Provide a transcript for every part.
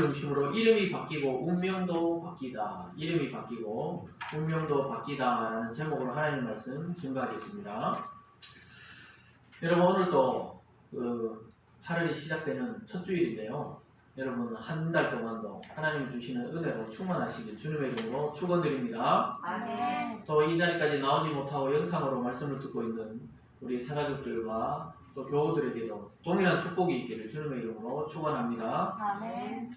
중심으로 이름이 바뀌고 운명도 바뀌다. 이름이 바뀌고 운명도 바뀌다라는 제목으로 하나님 말씀 증거하겠습니다. 여러분 오늘도 8월이 시작되는 첫 주일인데요. 여러분 한 달 동안도 하나님 주시는 은혜로 충만하시길 주님의 이름으로 축원드립니다. 아멘. 또 이 자리까지 나오지 못하고 영상으로 말씀을 듣고 있는 우리 새가족들과 또 교우들에게도 동일한 축복이 있기를 주님의 이름으로 축원합니다. 아멘.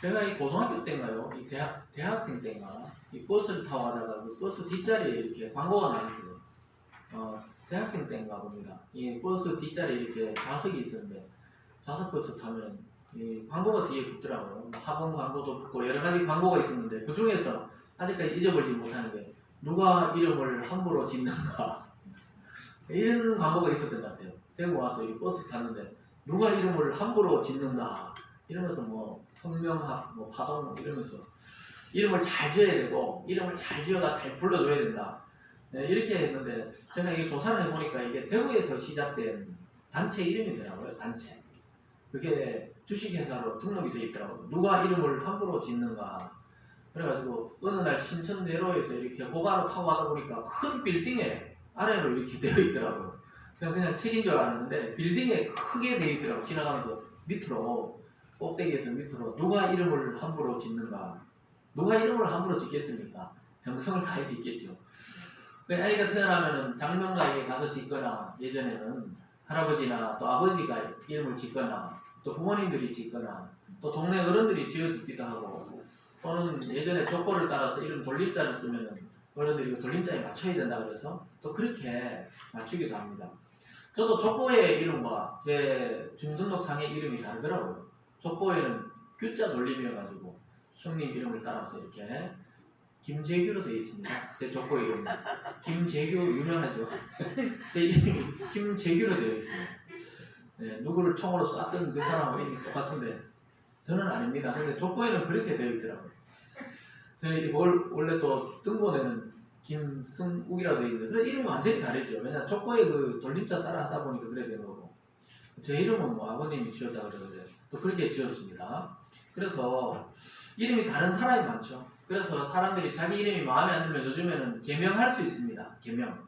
제가 이 고등학교 때인가요? 이 대학생 때인가? 이 버스를 타고 가다가 그 버스 뒷자리에 이렇게 광고가 나 있어요. 대학생 때인가 봅니다. 이 버스 뒷자리에 이렇게 좌석이 있었는데 좌석 버스 타면 이 광고가 뒤에 붙더라고요. 학원 광고도 붙고 여러 가지 광고가 있었는데 그 중에서 아직까지 잊어버리지 못하는 게 누가 이름을 함부로 짓는가 이런 광고가 있었던 것 같아요. 대구 와서 이 버스 탔는데 누가 이름을 함부로 짓는가 이러면서 뭐 성명학, 뭐 파동 이러면서 이름을 잘 지어야 되고 이름을 잘 지어가 잘 불러줘야 된다. 네, 이렇게 했는데 제가 이게 조사를 해보니까 이게 대구에서 시작된 단체 이름이더라고요. 단체. 그게 주식회사로 등록이 되어 있더라고요. 누가 이름을 함부로 짓는가. 그래가지고 어느 날 신천대로에서 이렇게 고가로 타고 가다 보니까 큰 빌딩에 아래로 이렇게 되어 있더라고요. 제가 그냥 책인 줄 알았는데 빌딩에 크게 되어 있더라고요. 지나가면서 밑으로 꼭대기에서 밑으로 누가 이름을 함부로 짓는가. 누가 이름을 함부로 짓겠습니까? 정성을 다해 짓겠죠. 그 아이가 태어나면은 장명가에게 가서 짓거나 예전에는 할아버지나 또 아버지가 이름을 짓거나 또 부모님들이 짓거나 또 동네 어른들이 지어 짓기도 하고 또는 예전에 족보를 따라서 이름 돌림자를 쓰면은 어른들이 그 돌림자에 맞춰야 된다 그래서 또 그렇게 맞추기도 합니다. 저도 족보의 이름과 제 주민등록상의 이름이 다르더라고요. 족보에는 규자 돌림이어가지고 형님 이름을 따라서 이렇게 김재규로 되어 있습니다. 제 족보 이름은 김재규 유명하죠. 제 이름이 김재규로 되어 있어요. 네, 누구를 총으로 쐈던 그 사람하고 이름이 똑같은데 저는 아닙니다. 근데 족보에는 그렇게 되어 있더라고요. 저희 원래 또 등본에는 김승욱이라고 되어 있는데 그래 이름이 완전히 다르죠. 왜냐 족보에 그 돌림자 따라 하다 보니까 그래 되는 거고 제 이름은 뭐 아버님이 지었다 그러는데 또 그렇게 지었습니다. 그래서 이름이 다른 사람이 많죠. 그래서 사람들이 자기 이름이 마음에 안 들면 요즘에는 개명할 수 있습니다. 개명.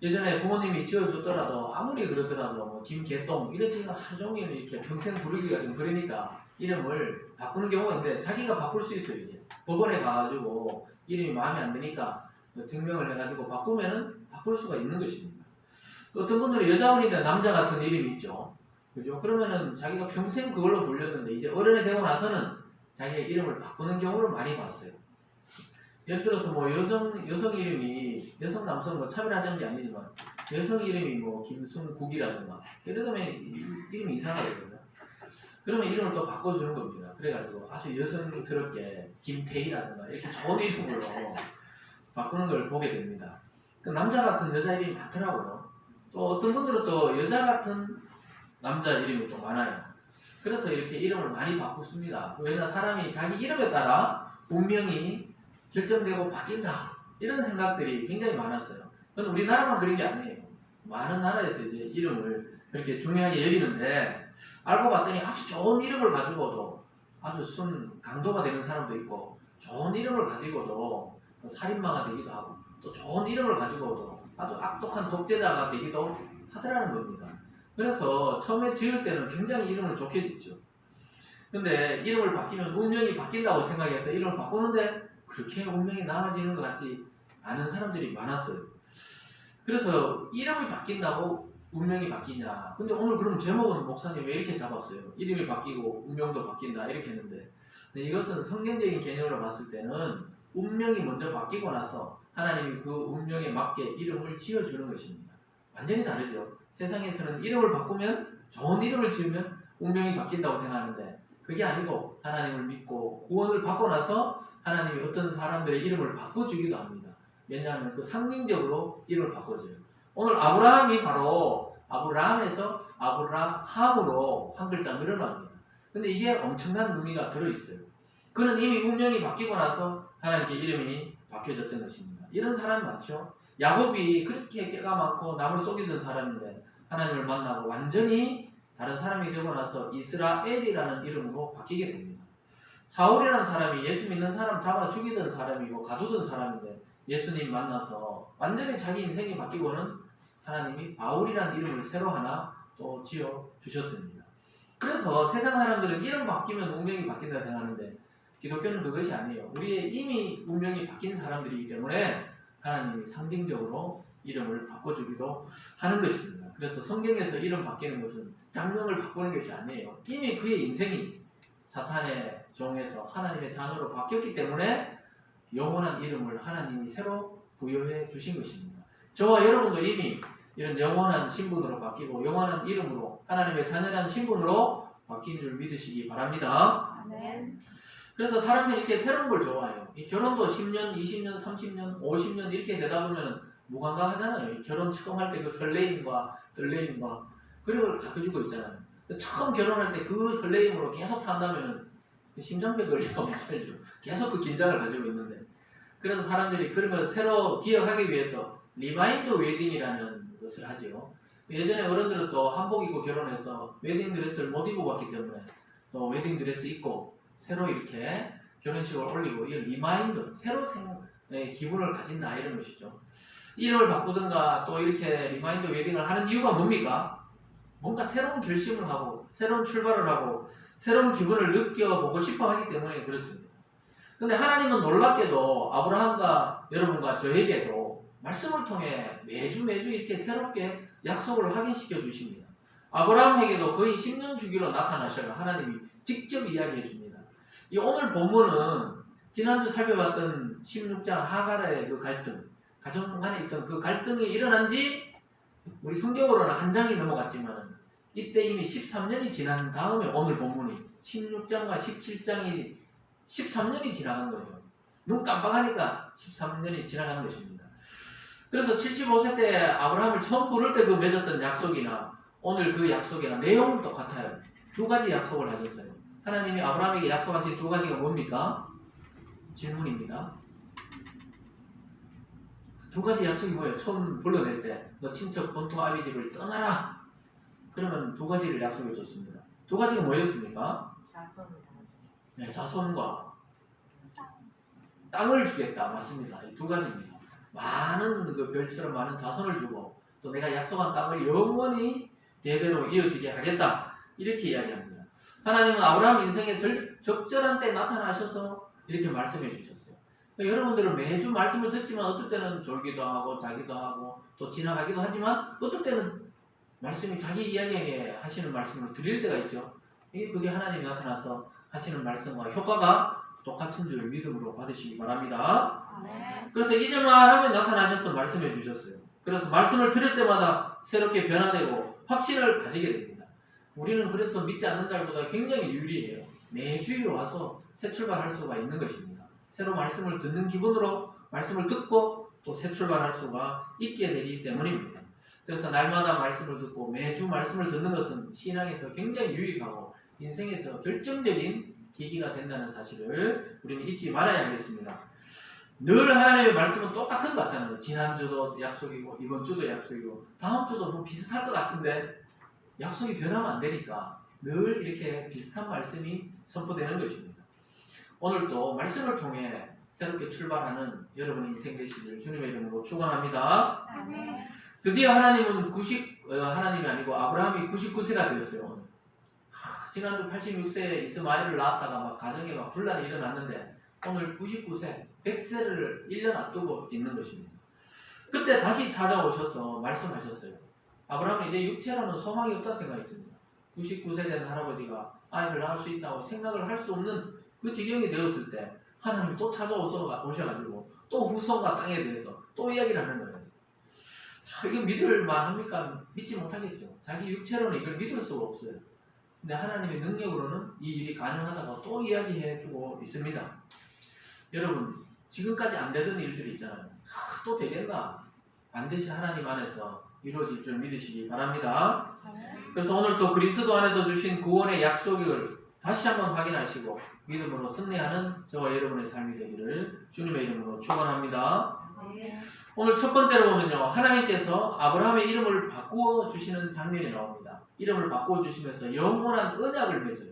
예전에 부모님이 지어줬더라도 아무리 그러더라도 뭐 김개똥 이래지가 하루 종일 이렇게 평생 부르기가 좀 그러니까 이름을 바꾸는 경우가 있는데 자기가 바꿀 수 있어요. 이제 법원에 가가지고 이름이 마음에 안 드니까 증명을 해가지고 바꾸면은 바꿀 수가 있는 것입니다. 어떤 분들은 여자분인데 남자 같은 이름이 있죠. 그죠? 그러면은 자기가 평생 그걸로 불렸는데 이제 어른이 되고 나서는 자기의 이름을 바꾸는 경우를 많이 봤어요. 예를 들어서 뭐 여성 이름이 여성 남성 뭐 차별하자는 게 아니지만 여성 이름이 뭐 김순국이라든가 예를 들면 이름이 이상하거든요. 그러면 이름을 또 바꿔주는 겁니다. 그래가지고 아주 여성스럽게 김태희라든가 이렇게 좋은 이름으로 바꾸는 걸 보게 됩니다. 그 남자 같은 여자 이름이 많더라고요. 또 어떤 분들은 또 여자 같은 남자 이름이 또 많아요. 그래서 이렇게 이름을 많이 바꾸습니다. 왜냐하면 사람이 자기 이름에 따라 운명이 결정되고 바뀐다. 이런 생각들이 굉장히 많았어요. 그건 우리나라만 그런 게 아니에요. 많은 나라에서 이제 이름을 그렇게 중요하게 여기는데 알고 봤더니 아주 좋은 이름을 가지고도 아주 강도가 되는 사람도 있고 좋은 이름을 가지고도 살인마가 되기도 하고 또 좋은 이름을 가지고도 아주 악독한 독재자가 되기도 하더라는 겁니다. 그래서 처음에 지을 때는 굉장히 이름을 좋게 짓죠. 근데 이름을 바뀌면 운명이 바뀐다고 생각해서 이름을 바꾸는데 그렇게 운명이 나아지는 것 같지 않은 사람들이 많았어요. 그래서 이름이 바뀐다고 운명이 바뀌냐. 근데 오늘 그럼 제목은 목사님 왜 이렇게 잡았어요? 이름이 바뀌고 운명도 바뀐다 이렇게 했는데 이것은 성경적인 개념으로 봤을 때는 운명이 먼저 바뀌고 나서 하나님이 그 운명에 맞게 이름을 지어주는 것입니다. 완전히 다르죠. 세상에서는 이름을 바꾸면 좋은 이름을 지으면 운명이 바뀐다고 생각하는데 그게 아니고 하나님을 믿고 구원을 받고 나서 하나님이 어떤 사람들의 이름을 바꿔주기도 합니다. 왜냐하면 그 상징적으로 이름을 바꿔줘요. 오늘 아브라함이 바로 아브라함에서 아브라함으로 한 글자 늘어납니다. 근데 이게 엄청난 의미가 들어있어요. 그는 이미 운명이 바뀌고 나서 하나님께 이름이 바뀌어졌던 것입니다. 이런 사람이 많죠. 야곱이 그렇게 깨가 많고 남을 속이던 사람인데 하나님을 만나고 완전히 다른 사람이 되고 나서 이스라엘이라는 이름으로 바뀌게 됩니다. 사울이라는 사람이 예수 믿는 사람 잡아 죽이던 사람이고 가두던 사람인데 예수님 만나서 완전히 자기 인생이 바뀌고는 하나님이 바울이라는 이름을 새로 하나 또 지어 주셨습니다. 그래서 세상 사람들은 이름 바뀌면 운명이 바뀐다 생각하는데 기독교는 그것이 아니에요. 우리의 이미 운명이 바뀐 사람들이기 때문에 하나님이 상징적으로 이름을 바꿔주기도 하는 것입니다. 그래서 성경에서 이름 바뀌는 것은 장명을 바꾸는 것이 아니에요. 이미 그의 인생이 사탄의 종에서 하나님의 자녀로 바뀌었기 때문에 영원한 이름을 하나님이 새로 부여해 주신 것입니다. 저와 여러분도 이미 이런 영원한 신분으로 바뀌고 영원한 이름으로 하나님의 자녀라는 신분으로 바뀐 줄 믿으시기 바랍니다. 아멘. 그래서 사람들이 이렇게 새로운 걸 좋아해요. 이 결혼도 10년, 20년, 30년, 50년 이렇게 되다 보면 무감각 하잖아요. 이 결혼 처음 할 때 그 설레임과 떨레임과 그런 걸 가져주고 있잖아요. 처음 결혼할 때 그 설레임으로 계속 산다면 심장병 걸리가 못 살죠. 계속 그 긴장을 가지고 있는데. 그래서 사람들이 그런 걸 새로 기억하기 위해서 리마인드 웨딩이라는 것을 하지요. 예전에 어른들은 또 한복 입고 결혼해서 웨딩 드레스를 못 입어봤기 때문에 또 웨딩 드레스 입고 새로 이렇게 결혼식을 올리고 이 리마인드, 새로 기분을 가진다 이런 것이죠. 이름을 바꾸든가 또 이렇게 리마인드 웨딩을 하는 이유가 뭡니까? 뭔가 새로운 결심을 하고 새로운 출발을 하고 새로운 기분을 느껴보고 싶어 하기 때문에 그렇습니다. 근데 하나님은 놀랍게도 아브라함과 여러분과 저에게도 말씀을 통해 매주 이렇게 새롭게 약속을 확인시켜 주십니다. 아브라함에게도 거의 10년 주기로 나타나셔서 하나님이 직접 이야기해 줍니다. 이 오늘 본문은 지난주 살펴봤던 16장 하갈의 그 갈등, 가정 간에 있던 그 갈등이 일어난 지 우리 성경으로는 한 장이 넘어갔지만 이때 이미 13년이 지난 다음에 오늘 본문이 16장과 17장이 13년이 지나간 거예요. 눈 깜빡하니까 13년이 지나간 것입니다. 그래서 75세 때 아브라함을 처음 부를 때 그 맺었던 약속이나 오늘 그 약속이나 내용은 똑같아요. 두 가지 약속을 하셨어요. 하나님이 아브라함에게 약속하신 두 가지가 뭡니까? 질문입니다. 두 가지 약속이 뭐예요? 처음 불러낼 때 너 친척 본토 아비 집을 떠나라. 그러면 두 가지를 약속해 줬습니다. 두 가지가 뭐였습니까? 네, 자손과 땅을 주겠다. 맞습니다. 이 두 가지입니다. 많은 그 별처럼 많은 자손을 주고 또 내가 약속한 땅을 영원히 대대로 이어지게 하겠다. 이렇게 이야기합니다. 하나님은 아브라함 인생에 적절한 때 나타나셔서 이렇게 말씀해 주셨어요. 그러니까 여러분들은 매주 말씀을 듣지만 어떨 때는 졸기도 하고 자기도 하고 또 지나가기도 하지만 어떨 때는 말씀이 자기 이야기에 하시는 말씀을 드릴 때가 있죠. 그게 하나님이 나타나서 하시는 말씀과 효과가 똑같은 줄 믿음으로 받으시기 바랍니다. 그래서 이제만 하면 나타나셔서 말씀해 주셨어요. 그래서 말씀을 들을 때마다 새롭게 변화되고 확신을 가지게 됩니다. 우리는 그래서 믿지 않는 자보다 굉장히 유리해요. 매주일 와서 새 출발할 수가 있는 것입니다. 새로 말씀을 듣는 기분으로 말씀을 듣고 또 새 출발할 수가 있게 되기 때문입니다. 그래서 날마다 말씀을 듣고 매주 말씀을 듣는 것은 신앙에서 굉장히 유익하고 인생에서 결정적인 계기가 된다는 사실을 우리는 잊지 말아야 하겠습니다. 늘 하나님의 말씀은 똑같은 것 같잖아요. 지난주도 약속이고 이번 주도 약속이고 다음 주도 뭐 비슷할 것 같은데 약속이 변하면 안 되니까 늘 이렇게 비슷한 말씀이 선포되는 것입니다. 오늘도 말씀을 통해 새롭게 출발하는 여러분의 인생 되시길 주님의 이름으로 축원합니다. 드디어 하나님은 하나님이 아니고 아브라함이 99세가 되었어요. 지난주 86세에 이스마엘을 낳았다가 막 가정에 막 분란이 일어났는데 오늘 99세, 100세를 1년 앞두고 있는 것입니다. 그때 다시 찾아오셔서 말씀하셨어요. 아브라함은 이제 육체로는 소망이 없다 생각했습니다. 99세 된 할아버지가 아이를 낳을 수 있다고 생각을 할 수 없는 그 지경이 되었을 때 하나님이 또 찾아오셔가지고 또 후손과 땅에 대해서 또 이야기를 하는 거예요. 자, 이거 믿을 만합니까? 믿지 못하겠죠. 자기 육체로는 이걸 믿을 수가 없어요. 근데 하나님의 능력으로는 이 일이 가능하다고 또 이야기해주고 있습니다. 여러분, 지금까지 안 되던 일들이 있잖아요. 또 되겠나? 반드시 하나님 안에서 이루어질 줄 믿으시기 바랍니다. 그래서 오늘 또 그리스도 안에서 주신 구원의 약속을 다시 한번 확인하시고 믿음으로 승리하는 저와 여러분의 삶이 되기를 주님의 이름으로 축원합니다. 오늘 첫 번째로 보면요. 하나님께서 아브라함의 이름을 바꾸어 주시는 장면이 나옵니다. 이름을 바꾸어 주시면서 영원한 언약을 맺어요.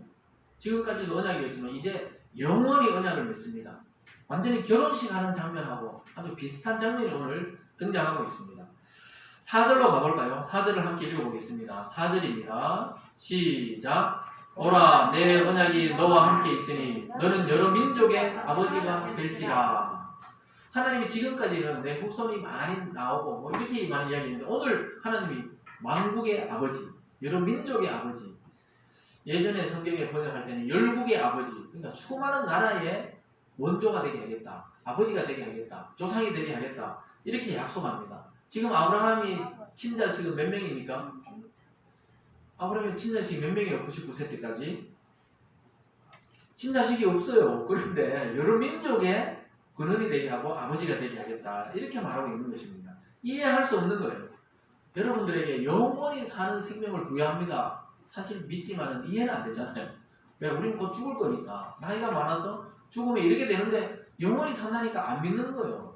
지금까지도 언약이었지만 이제 영원히 언약을 맺습니다. 완전히 결혼식 하는 장면하고 아주 비슷한 장면이 오늘 등장하고 있습니다. 4절로 가볼까요? 4절을 함께 읽어보겠습니다. 4절입니다. 시작. 오라 내 언약이 너와 함께 있으니 너는 여러 민족의 아버지가 될지라. 하나님이 지금까지는 내 후손이 많이 나오고 뭐 이렇게 많은 이야기했는데 오늘 하나님이 왕국의 아버지, 여러 민족의 아버지. 예전에 성경에 번역할 때는 열국의 아버지, 그러니까 수많은 나라의 원조가 되게 하겠다, 아버지가 되게 하겠다, 조상이 되게 하겠다 이렇게 약속합니다. 지금 아브라함이 친자식은 몇 명입니까? 아브라함의 친자식이 몇 명이에요? 99세 때까지? 친자식이 없어요. 그런데 여러 민족의 근원이 되게 하고 아버지가 되게 하겠다 이렇게 말하고 있는 것입니다. 이해할 수 없는 거예요. 여러분들에게 영원히 사는 생명을 부여합니다. 사실 믿지만은 이해는 안 되잖아요. 왜? 우리는 곧 죽을 거니까. 나이가 많아서 죽음에 이르게 되는데 영원히 산다니까 안 믿는 거예요.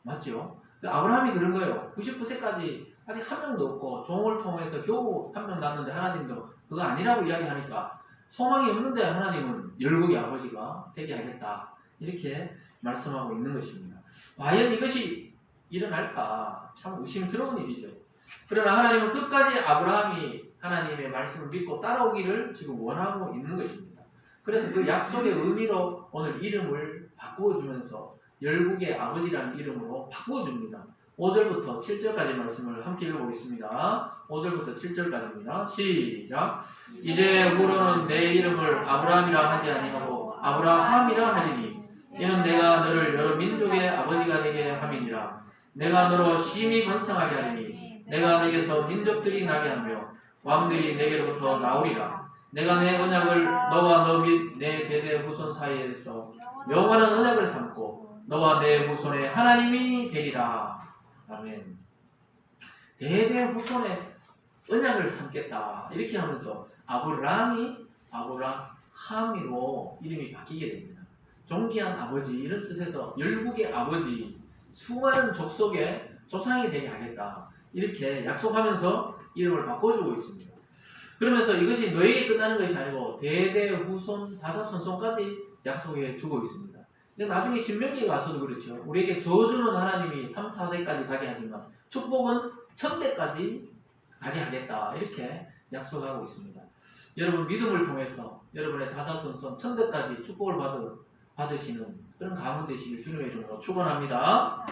맞죠? 아브라함이 그런 거예요. 99세까지 아직 한 명도 없고 종을 통해서 겨우 한 명 낳는데 하나님도 그거 아니라고 이야기하니까 소망이 없는데 하나님은 열국의 아버지가 되게 하겠다 이렇게 말씀하고 있는 것입니다. 과연 이것이 일어날까? 참 의심스러운 일이죠. 그러나 하나님은 끝까지 아브라함이 하나님의 말씀을 믿고 따라오기를 지금 원하고 있는 것입니다. 그래서 그 약속의 의미로 오늘 이름을 바꾸어주면서 열국의 아버지라는 이름으로 바꾸어줍니다. 5절부터 7절까지 말씀을 함께 읽어보겠습니다. 5절부터 7절까지입니다. 시작. 이제부로는 내 이름을 아브라함이라 하지 아니하고 아브라함이라 하리니 이는 내가 너를 여러 민족의 아버지가 되게 함이니라. 내가 너로 심히 번성하게 하리니 내가 내게서 민족들이 나게 하며 왕들이 내게로부터 나오리라. 내가 내 언약을 너와 너 및 내 대대 후손 사이에서 영원한 언약을 삼고 너와 내 후손의 하나님이 되리라. 아멘. 대대 후손의 언약을 삼겠다 이렇게 하면서 아브라함이 아브라함이로 이름이 바뀌게 됩니다. 존귀한 아버지 이런 뜻에서 열국의 아버지, 수많은 족속의 조상이 되게 하겠다 이렇게 약속하면서 이름을 바꿔주고 있습니다. 그러면서 이것이 너에게 끝나는 것이 아니고 대대 후손 자자손손까지 약속해 주고 있습니다. 근데 나중에 신명기에 가서도 그렇죠. 우리에게 저주는 하나님이 3, 4대까지 가게 하지만 축복은 1000대까지 가게 하겠다 이렇게 약속하고 있습니다. 여러분 믿음을 통해서 여러분의 자자손손 1000대까지 축복을 받으시는 그런 가문 되시길 주님의 이름으로 축원합니다.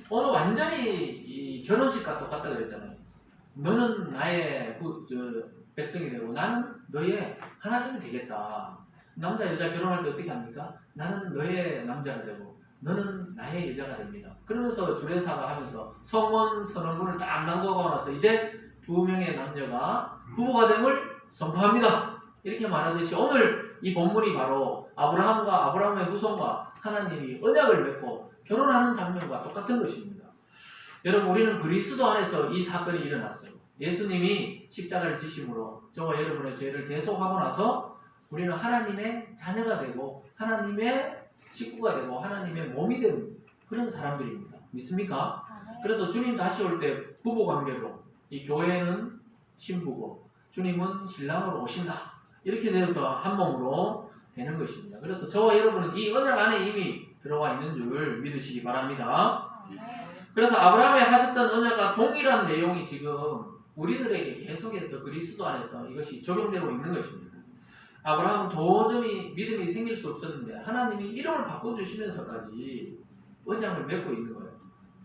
오늘 완전히 이 결혼식과 똑같다 그랬잖아요. 너는 나의 백성이 되고 나는 너의 하나님이 되겠다. 남자 여자 결혼할 때 어떻게 합니까? 나는 너의 남자가 되고 너는 나의 여자가 됩니다. 그러면서 주례사가 하면서 성원 선언문을 딱 낭독하고 나서 이제 두 명의 남녀가 부부가 됨을 선포합니다. 이렇게 말하듯이 오늘 이 본문이 바로 아브라함과 아브라함의 후손과 하나님이 언약을 맺고 결혼하는 장면과 똑같은 것입니다. 여러분 우리는 그리스도 안에서 이 사건이 일어났어요. 예수님이 십자가를 지심으로 저와 여러분의 죄를 대속하고 나서 우리는 하나님의 자녀가 되고 하나님의 식구가 되고 하나님의 몸이 된 그런 사람들입니다. 믿습니까? 그래서 주님 다시 올 때 부부관계로 이 교회는 신부고 주님은 신랑으로 오신다. 이렇게 되어서 한 몸으로 되는 것입니다. 그래서 저와 여러분은 이 언약 안에 이미 들어가 있는 줄 믿으시기 바랍니다. 그래서 아브라함이 하셨던 언약과 동일한 내용이 지금 우리들에게 계속해서 그리스도 안에서 이것이 적용되고 있는 것입니다. 아브라함은 도저히 믿음이 생길 수 없었는데 하나님이 이름을 바꿔주시면서까지 언약을 맺고 있는 거예요.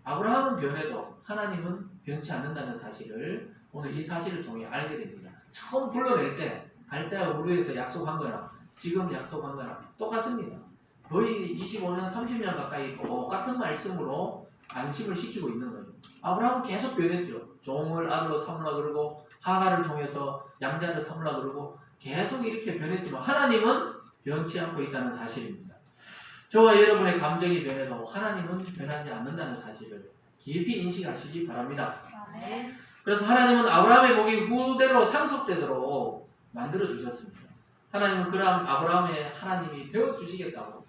아브라함은 변해도 하나님은 변치 않는다는 사실을 오늘 이 사실을 통해 알게 됩니다. 처음 불러낼 때 갈대아 우르에서 약속한 거나 지금 약속한 거나 똑같습니다. 거의 25년, 30년 가까이 똑같은 말씀으로 안심을 시키고 있는 거예요. 아브라함은 계속 변했죠. 종을 아들로 삼으라 그러고 하가를 통해서 양자를 삼으라 그러고 계속 이렇게 변했지만 하나님은 변치 않고 있다는 사실입니다. 저와 여러분의 감정이 변해도 하나님은 변하지 않는다는 사실을 깊이 인식하시기 바랍니다. 그래서 하나님은 아브라함의 복이 후대로 상속되도록 만들어주셨습니다. 하나님은 그럼 아브라함의 하나님이 되어주시겠다고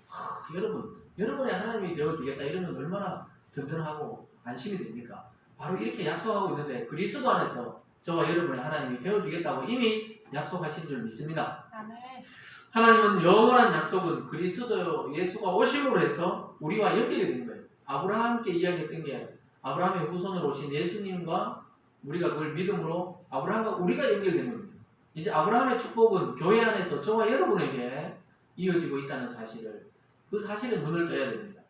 여러분의 하나님이 되어주겠다 이러면 얼마나 든든하고 안심이 됩니까? 바로 이렇게 약속하고 있는데 그리스도 안에서 저와 여러분의 하나님이 되어주겠다고 이미 약속하신 줄 믿습니다. 아멘. 하나님은 영원한 약속은 그리스도 예수가 오심으로 해서 우리와 연결이 된 거예요. 아브라함께 이야기했던 게 아브라함의 후손으로 오신 예수님과 우리가 그걸 믿음으로 아브라함과 우리가 연결된 겁니다. 이제 아브라함의 축복은 교회 안에서 저와 여러분에게 이어지고 있다는 사실을 그 사실에 눈을 떠야 됩니다.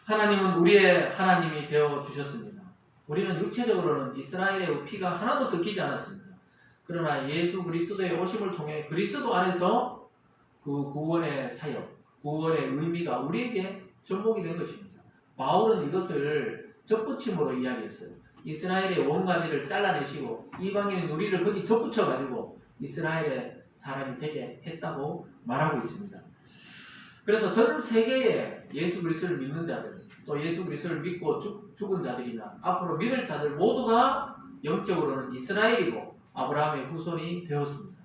하나님은 우리의 하나님이 되어 주셨습니다. 우리는 육체적으로는 이스라엘의 피가 하나도 섞이지 않았습니다. 그러나 예수 그리스도의 오심을 통해 그리스도 안에서 그 구원의 사역, 구원의 의미가 우리에게 접목이 된 것입니다. 바울은 이것을 접붙임으로 이야기했어요. 이스라엘의 원가지를 잘라내시고 이방인의 누리를 거기 접붙여가지고 이스라엘의 사람이 되게 했다고 말하고 있습니다. 그래서 전 세계에 예수 그리스도를 믿는 자들, 또 예수 그리스도를 믿고 죽은 자들이나 앞으로 믿을 자들 모두가 영적으로는 이스라엘이고 아브라함의 후손이 되었습니다.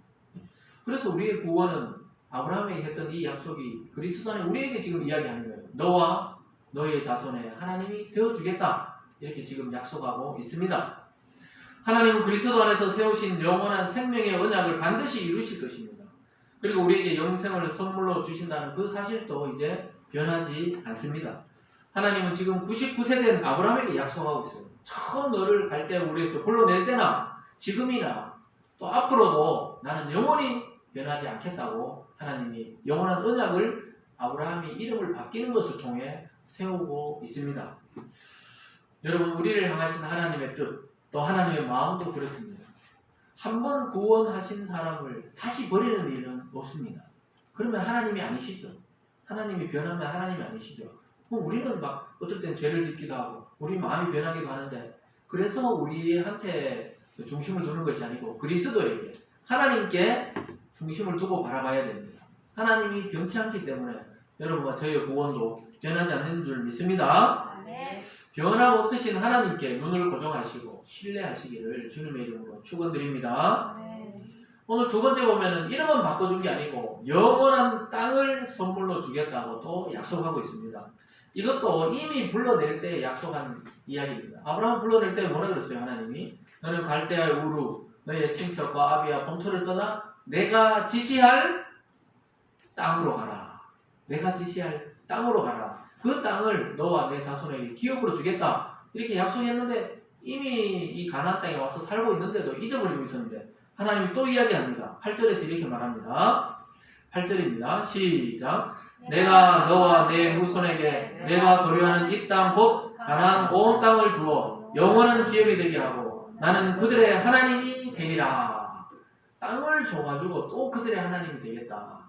그래서 우리의 구원은 아브라함에게 했던 이 약속이 그리스도 안에 우리에게 지금 이야기하는 거예요. 너와 너의 자손에 하나님이 되어주겠다. 이렇게 지금 약속하고 있습니다. 하나님은 그리스도 안에서 세우신 영원한 생명의 언약을 반드시 이루실 것입니다. 그리고 우리에게 영생을 선물로 주신다는 그 사실도 이제 변하지 않습니다. 하나님은 지금 99세 된 아브라함에게 약속하고 있어요. 처음 너를 갈대우리에서 불러낼 때나 지금이나 또 앞으로도 나는 영원히 변하지 않겠다고 하나님이 영원한 언약을 아브라함이 이름을 바뀌는 것을 통해 세우고 있습니다. 여러분, 우리를 향하신 하나님의 뜻, 또 하나님의 마음도 그렇습니다. 한 번 구원하신 사람을 다시 버리는 일은 없습니다. 그러면 하나님이 아니시죠. 하나님이 변하면 하나님이 아니시죠. 그럼 우리는 막 어떨 땐 죄를 짓기도 하고 우리 마음이 변하기도 하는데 그래서 우리한테 중심을 두는 것이 아니고 그리스도에게 하나님께 중심을 두고 바라봐야 됩니다. 하나님이 변치 않기 때문에 여러분과 저희의 구원도 변하지 않는 줄 믿습니다. 네. 변함없으신 하나님께 눈을 고정하시고 신뢰하시기를 주님의 이름으로 축원드립니다. 네. 오늘 두 번째 보면은 이름은 바꿔준 게 아니고 영원한 땅을 선물로 주겠다고 또 약속하고 있습니다. 이것도 이미 불러낼 때 약속한 이야기입니다. 아브라함 불러낼 때 뭐라 그랬어요? 하나님이 너는 갈대아의 우루 너의 친척과 아비와 본토를 떠나 내가 지시할 땅으로 가라. 내가 지시할 땅으로 가라. 그 땅을 너와 내 자손에게 기업으로 주겠다. 이렇게 약속했는데 이미 이 가나안 땅에 와서 살고 있는데도 잊어버리고 있었는데 하나님이 또 이야기합니다. 8절에서 이렇게 말합니다. 8절입니다. 시작. 내가 너와 내 후손에게 내가 거류하는 이 땅 곧 가나안 온 땅을 주어 영원한 기업이 되게 하고 나는 그들의 하나님이 되리라. 땅을 줘가지고 또 그들의 하나님이 되겠다.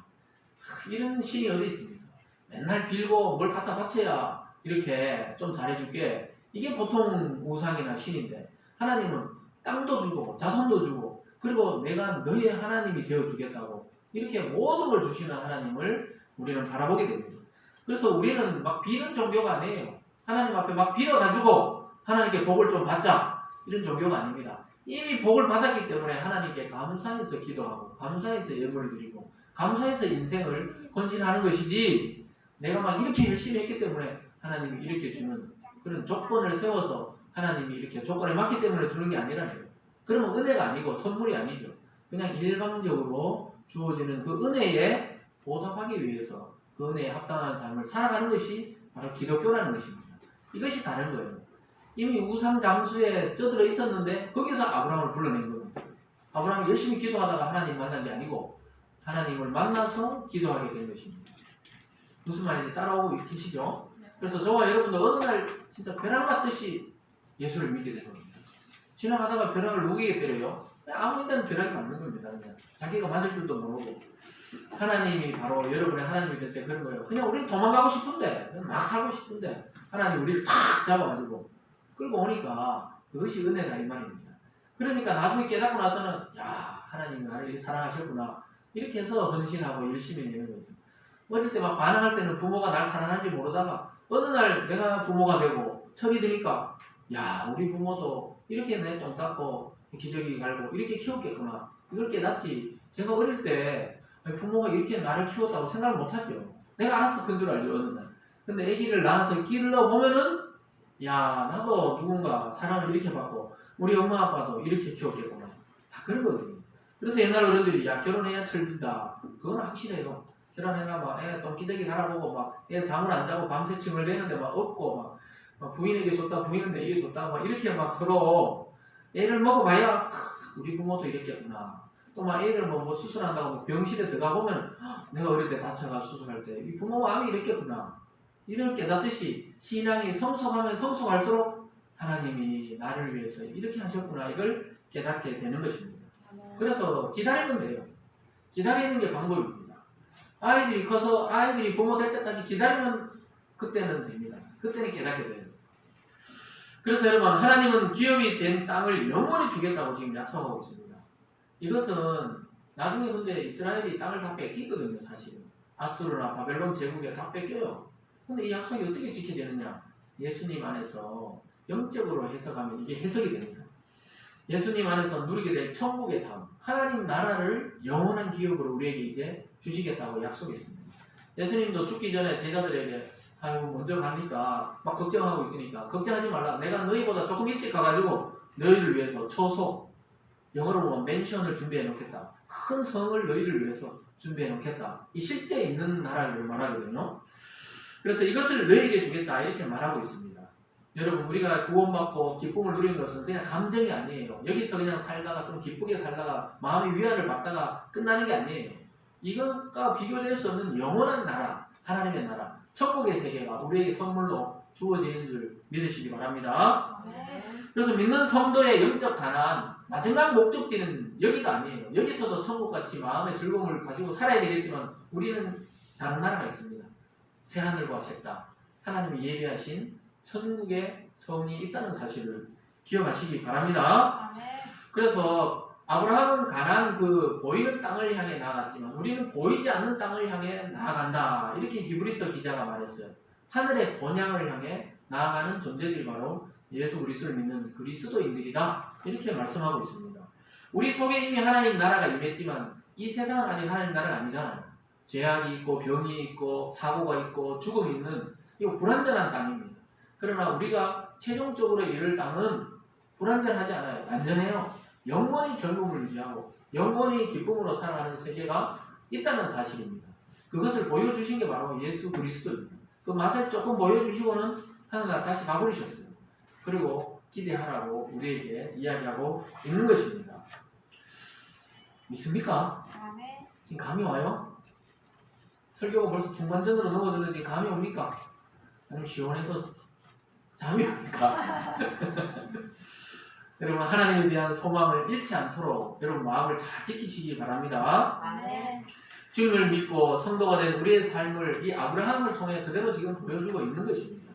이런 신이 어디 있습니까? 맨날 빌고 뭘 갖다 바쳐야 이렇게 좀 잘해줄게. 이게 보통 우상이나 신인데 하나님은 땅도 주고 자손도 주고 그리고 내가 너의 하나님이 되어주겠다고 이렇게 모든 걸 주시는 하나님을 우리는 바라보게 됩니다. 그래서 우리는 막 비는 종교가 아니에요. 하나님 앞에 막 빌어가지고 하나님께 복을 좀 받자 이런 종교가 아닙니다. 이미 복을 받았기 때문에 하나님께 감사해서 기도하고 감사해서 예물을 드리고 감사해서 인생을 헌신하는 것이지 내가 막 이렇게 열심히 했기 때문에 하나님이 이렇게 주는 그런 조건을 세워서 하나님이 이렇게 조건에 맞기 때문에 주는 게 아니라는 거예요. 그러면 은혜가 아니고 선물이 아니죠. 그냥 일방적으로 주어지는 그 은혜에 보답하기 위해서 그 은혜에 합당한 삶을 살아가는 것이 바로 기독교라는 것입니다. 이것이 다른 거예요. 이미 우상 장수에 쩌들어 있었는데 거기서 아브라함을 불러낸 겁니다. 아브라함이 열심히 기도하다가 하나님 만난 게 아니고 하나님을 만나서 기도하게 된 것입니다. 무슨 말인지 따라오고 계시죠? 그래서 저와 여러분도 어느 날 진짜 벼락 맞듯이 예수를 믿게 된 겁니다. 지나가다가 벼락을 누구에게 때려요? 아무 인간은 벼락이 맞는 겁니다. 그냥 자기가 맞을 줄도 모르고 하나님이 바로 여러분의 하나님이 될 때 그런 거예요. 그냥 우리는 도망가고 싶은데 막 살고 싶은데 하나님 우리를 탁 잡아가지고 끌고 오니까 그것이 은혜다 이 말입니다. 그러니까 나중에 깨닫고 나서는 야 하나님 나를 이렇게 사랑하셨구나 이렇게 해서 헌신하고 열심히 내는 거죠. 어릴 때 막 반항할 때는 부모가 날 사랑하는지 모르다가 어느 날 내가 부모가 되고 철이 드니까 야 우리 부모도 이렇게 내 똥 닦고 기저귀 갈고 이렇게 키웠겠구나 이걸 깨닫지. 제가 어릴 때 부모가 이렇게 나를 키웠다고 생각을 못하죠. 내가 알아서 큰 줄 알죠 어느 날. 근데 아기를 낳아서 길러 보면은 야, 나도 누군가 사랑을 이렇게 받고 우리 엄마 아빠도 이렇게 키웠겠구나. 다 그런 거거든요. 그래서 옛날 어른들이 야, 결혼해야 철든다. 그건 확실해요. 결혼해가 막 애 똥기저귀 달아보고 막 애 잠을 안 자고 밤새 침을 내는데 막 없고 막 부인에게 줬다 부인은 내게 줬다 막 이렇게 막 서로 애를 먹어봐야 우리 부모도 이랬겠구나. 또 막 애들 뭐 수술한다고 뭐 병실에 들어가 보면 내가 어릴 때 다쳐가 수술할 때 이 부모 마음이 이랬겠구나. 이를 깨닫듯이 신앙이 성숙하면 성숙할수록 하나님이 나를 위해서 이렇게 하셨구나. 이걸 깨닫게 되는 것입니다. 그래서 기다리면 돼요. 기다리는 게 방법입니다. 아이들이 커서 아이들이 부모 될 때까지 기다리면 그때는 됩니다. 그때는 깨닫게 돼요. 그래서 여러분 하나님은 기업이 된 땅을 영원히 주겠다고 지금 약속하고 있습니다. 이것은 나중에 근데 이스라엘이 땅을 다 뺏기거든요. 사실은 아수르나 바벨론 제국에 다 뺏겨요. 근데 이 약속이 어떻게 지켜지느냐? 예수님 안에서 영적으로 해석하면 이게 해석이 됩니다. 예수님 안에서 누리게 될 천국의 삶, 하나님 나라를 영원한 기업으로 우리에게 이제 주시겠다고 약속했습니다. 예수님도 죽기 전에 제자들에게 아이고 먼저 가니까 막 걱정하고 있으니까 걱정하지 말라. 내가 너희보다 조금 일찍 가가지고 너희를 위해서 초소, 영어로 보면 맨션을 준비해 놓겠다. 큰 성을 너희를 위해서 준비해 놓겠다. 이 실제 있는 나라를 말하거든요. 그래서 이것을 너희에게 주겠다 이렇게 말하고 있습니다. 여러분 우리가 구원받고 기쁨을 누리는 것은 그냥 감정이 아니에요. 여기서 그냥 살다가 좀 기쁘게 살다가 마음의 위안을 받다가 끝나는 게 아니에요. 이것과 비교될 수 없는 영원한 나라, 하나님의 나라, 천국의 세계가 우리에게 선물로 주어지는 줄 믿으시기 바랍니다. 그래서 믿는 성도의 영적 가난, 마지막 목적지는 여기가 아니에요. 여기서도 천국같이 마음의 즐거움을 가지고 살아야 되겠지만 우리는 다른 나라가 있습니다. 새하늘과 새 땅, 하나님이 예비하신 천국의 성이 있다는 사실을 기억하시기 바랍니다. 그래서 아브라함은 가나안 그 보이는 땅을 향해 나아갔지만 우리는 보이지 않는 땅을 향해 나아간다. 이렇게 히브리서 기자가 말했어요. 하늘의 본향을 향해 나아가는 존재들이 바로 예수 그리스도를 믿는 그리스도인들이다. 이렇게 말씀하고 있습니다. 우리 속에 이미 하나님 나라가 임했지만 이 세상은 아직 하나님 나라가 아니잖아요. 죄악이 있고 병이 있고 사고가 있고 죽음이 있는 이거 불완전한 땅입니다. 그러나 우리가 최종적으로 이룰 땅은 불완전하지 않아요. 완전해요. 영원히 젊음을 유지하고 영원히 기쁨으로 살아가는 세계가 있다는 사실입니다. 그것을 보여주신 게 바로 예수 그리스도입니다. 그 맛을 조금 보여주시고는 하늘나라 다시 가버리셨어요. 그리고 기대하라고 우리에게 이야기하고 있는 것입니다. 믿습니까? 지금 감이 와요? 설교가 벌써 중반전으로 넘어들는지 감이 옵니까? 아니면 시원해서 잠이 옵니까? 여러분 하나님에 대한 소망을 잃지 않도록 여러분 마음을 잘 지키시기 바랍니다. 주님을 믿고 성도가 된 우리의 삶을 이 아브라함을 통해 그대로 지금 보여주고 있는 것입니다.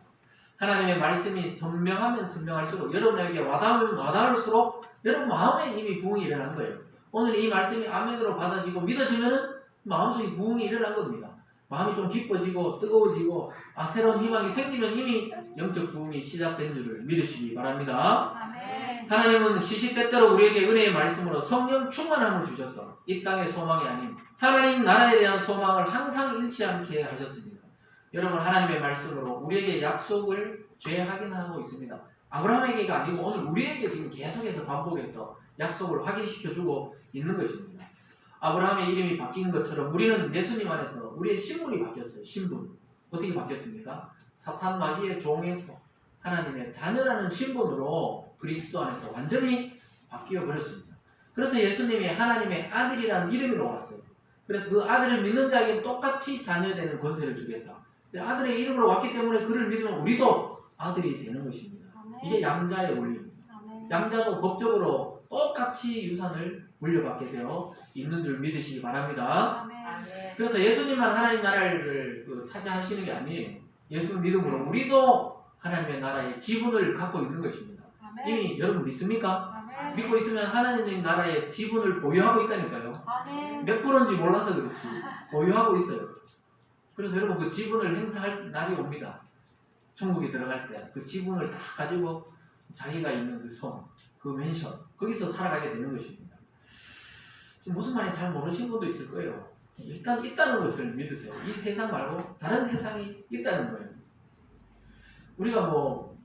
하나님의 말씀이 선명하면 선명할수록 여러분에게 와닿으면 와닿을수록 여러분 마음에 이미 부흥이 일어난 거예요. 오늘 이 말씀이 아멘으로 받아지고 믿어지면은 마음속에 부흥이 일어난 겁니다. 마음이 좀 기뻐지고 뜨거워지고 새로운 희망이 생기면 이미 영적 부흥이 시작된 줄을 믿으시기 바랍니다. 하나님은 시시때때로 우리에게 은혜의 말씀으로 성령 충만함을 주셔서 이 땅의 소망이 아닌 하나님 나라에 대한 소망을 항상 잃지 않게 하셨습니다. 여러분 하나님의 말씀으로 우리에게 약속을 재확인하고 있습니다. 아브라함에게가 아니고 오늘 우리에게 지금 계속해서 반복해서 약속을 확인시켜주고 있는 것입니다. 아브라함의 이름이 바뀐 것처럼 우리는 예수님 안에서 우리의 신분이 바뀌었어요. 신분. 어떻게 바뀌었습니까? 사탄 마귀의 종에서 하나님의 자녀라는 신분으로 그리스도 안에서 완전히 바뀌어 버렸습니다. 그래서 예수님이 하나님의 아들이라는 이름으로 왔어요. 그래서 그 아들을 믿는 자에게 똑같이 자녀되는 권세를 주겠다. 아들의 이름으로 왔기 때문에 그를 믿으면 우리도 아들이 되는 것입니다. 이게 양자의 원리입니다. 양자도 법적으로 똑같이 유산을 물려받게 되어 있는 줄 믿으시기 바랍니다. 그래서 예수님만 하나님 나라를 차지하시는 게 아니에요. 예수를 믿음으로 우리도 하나님의 나라의 지분을 갖고 있는 것입니다. 이미 여러분 믿습니까? 믿고 있으면 하나님 나라의 지분을 보유하고 있다니까요. 몇 프로인지 몰라서 그렇지 보유하고 있어요. 그래서 여러분 그 지분을 행사할 날이 옵니다. 천국에 들어갈 때 그 지분을 다 가지고 자기가 있는 그 성, 그 맨션 거기서 살아가게 되는 것입니다. 지금 무슨 말인지 잘 모르시는 분도 있을 거예요. 일단 있다는 것을 믿으세요. 이 세상 말고 다른 세상이 있다는 거예요. 우리가 뭐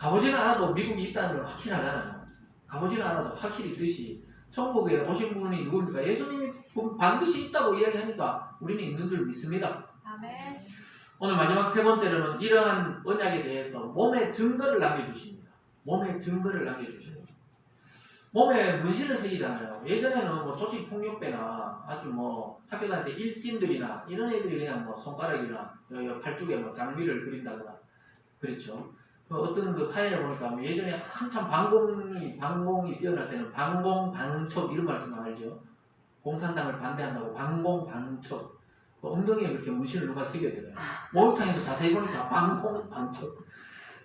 가보지는 않아도 미국이 있다는 걸 확신하잖아요. 가보지는 않아도 확실히 있듯이 천국에 오신 분이 누굽니까? 예수님이 반드시 있다고 이야기하니까 우리는 있는 줄 믿습니다. 아멘. 오늘 마지막 세 번째로는 이러한 언약에 대해서 몸의 증거를 남겨주십니다. 몸의 증거를 남겨주십니다. 몸에 문신을 새기잖아요. 예전에는 뭐 조직폭력배나 아주 뭐 학교 다닐 때 일진들이나 이런 애들이 그냥 뭐 손가락이나 팔뚝에 뭐 장미를 그린다거나 그렇죠. 그 어떤 그 사연을 보니까 예전에 한참 반공이 뛰어날 때는 반공방첩 이런 말씀 알죠? 공산당을 반대한다고 반공방첩 그 엉덩이에 그렇게 문신을 누가 새겨드려요. 목욕탕에서 자세히 보니까 반공방첩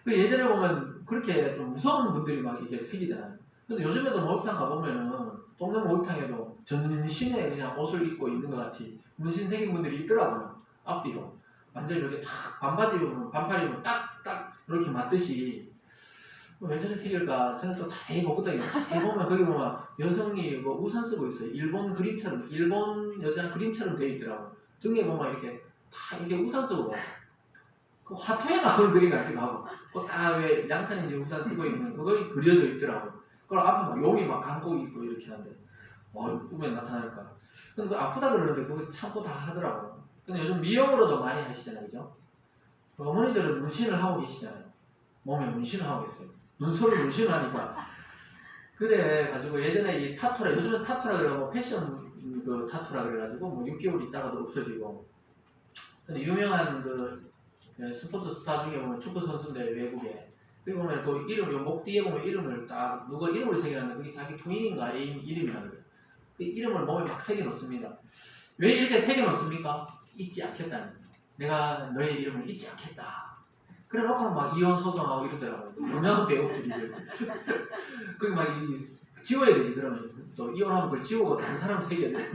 그 예전에 보면 그렇게 좀 무서운 분들이 막 이렇게 새기잖아요. 근데 요즘에도 목욕탕 가보면은 동네 목욕탕에도 전신에 그냥 옷을 입고 있는 것 같이 문신 새긴 분들이 있더라고요. 앞뒤로 완전히 이렇게 딱 반바지 입으면 반팔 입으면 딱딱 이렇게 맞듯이 왜 저래 새길까 저는 또 자세히 보거든요. 자세히 보면 거기 보면 여성이 뭐 우산 쓰고 있어요. 일본 그림처럼 일본 여자 그림처럼 되어 있더라고요. 등에 보면 이렇게 다 이렇게 우산 쓰고 그 화토에 나오는 그림 같기도 하고 딱 왜 양산인지 우산 쓰고 있는 그거 그려져 있더라고요. 그걸 앞에 막 용이 막 감고 있고 이렇게 하는데 꿈에 나타나니까 근데 그 아프다 그러는데 그거 참고 다 하더라고요. 근데 요즘 미용으로도 많이 하시잖아요. 그죠? 어머니들은 문신을 하고 계시잖아요. 몸에 문신을 하고 계세요. 눈썹을 문신을 하니까 그래 가지고 예전에 이 타투라 요즘은 타투라 그래가지고 패션 그 타투라 그래가지고 뭐 6개월 있다가도 없어지고 근데 유명한 그 스포츠 스타 중에 보면 축구 선수인데 외국에 그리고 보면 그 이름 목 뒤에 보면 이름을 딱 누가 이름을 새겨놨는데 그게 자기 부인인가 애인 이름이라는 거예요. 그 이름을 몸에 막 새겨놓습니다. 왜 이렇게 새겨놓습니까? 잊지 않겠다는 거예요. 내가 너의 이름을 잊지 않겠다. 그래 놓고는 막 이혼 소송하고 이러더라고요. 유명한 배우들이 그게 막 지워야 되지. 그러면 또 이혼하면 그걸 지우고 다른 사람 새겨야 돼.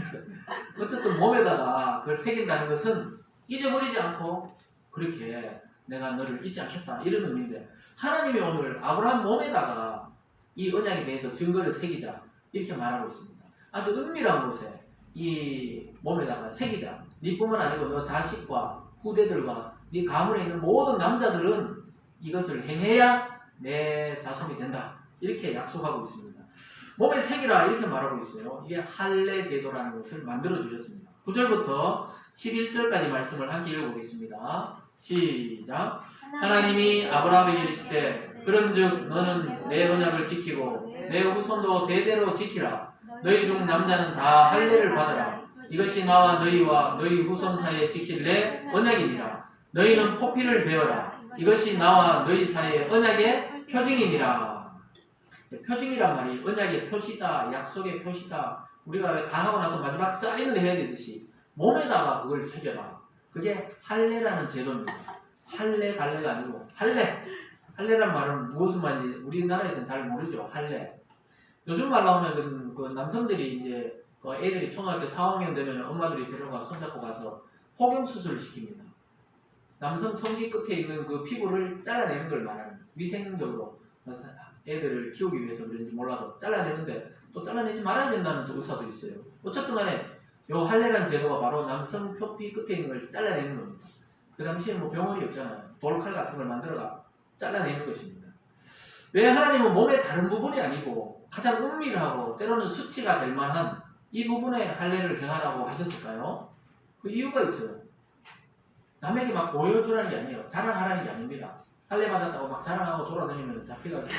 어쨌든 몸에다가 그걸 새긴다는 것은 잊어버리지 않고 그렇게 내가 너를 잊지 않겠다 이런 의미인데 하나님이 오늘 아브라함 몸에다가 이 언약에 대해서 증거를 새기자 이렇게 말하고 있습니다. 아주 은밀한 곳에 이 몸에다가 새기자. 네뿐만 아니고 너 자식과 후대들과 네 가문에 있는 모든 남자들은 이것을 행해야 내 자손이 된다. 이렇게 약속하고 있습니다. 몸에 새기라 이렇게 말하고 있어요. 이게 할례 제도라는 것을 만들어 주셨습니다. 9절부터 11절까지 말씀을 함께 읽어보겠습니다. 시작. 하나님이 아브라함에게 이르시되 그런즉 너는 내 언약을 지키고 내 후손도 대대로 지키라. 너희 중 남자는 다 할례를 받으라. 이것이 나와 너희와 너희 후손 사이에 지킬 내 언약이니라. 너희는 포피를 베어라. 이것이 나와 너희 사이의 언약의 표징이니라. 표징이란 말이 언약의 표시다, 약속의 표시다. 우리가 다 하고 나서 마지막 사인을 해야 되듯이 몸에다가 그걸 새겨라. 그게 할례라는 제도입니다. 할례, 갈례가 아니고 할례. 할례란 말은 무엇을 말인지 우리나라에서는 잘 모르죠. 할례. 요즘 말 나오면 그 남성들이 이제 그 애들이 초등학교 4학년 되면 엄마들이 데려가 손잡고 가서 폭염수술을 시킵니다. 남성 성기 끝에 있는 그 피부를 잘라내는 걸 말하는 위생적으로 애들을 키우기 위해서 그런지 몰라도 잘라내는데 또 잘라내지 말아야 된다는 또 의사도 있어요. 어쨌든 간에 요 할례란 제도가 바로 남성 표피 끝에 있는 걸 잘라내는 겁니다. 그 당시에 뭐 병원이 없잖아요. 돌칼 같은 걸 만들어가 잘라내는 것입니다. 왜 하나님은 몸의 다른 부분이 아니고 가장 은밀하고 때로는 수치가 될 만한 이 부분에 할례를 행하라고 하셨을까요? 그 이유가 있어요. 남에게 막 보여주라는 게 아니에요. 자랑하라는 게 아닙니다. 할례 받았다고 막 자랑하고 돌아다니면 잡혀가지고.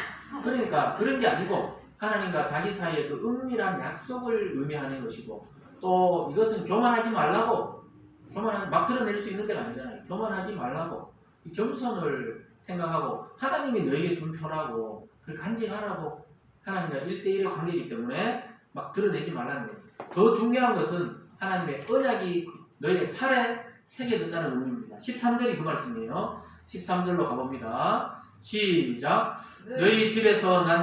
그러니까 그런 게 아니고 하나님과 자기 사이에 그 은밀한 약속을 의미하는 것이고 또 이것은 교만하지 말라고 막 드러낼 수 있는 게 아니잖아요. 교만하지 말라고 겸손을 생각하고 하나님이 너에게 준 표라고 그걸 간직하라고 하나님과 1대1의 관계이기 때문에 막 드러내지 말라는 거예요. 더 중요한 것은 하나님의 언약이 너에게 살에 새겨졌다는 의미입니다. 13절이 그 말씀이에요. 13절로 가봅니다. 시작. 너희 집에서 난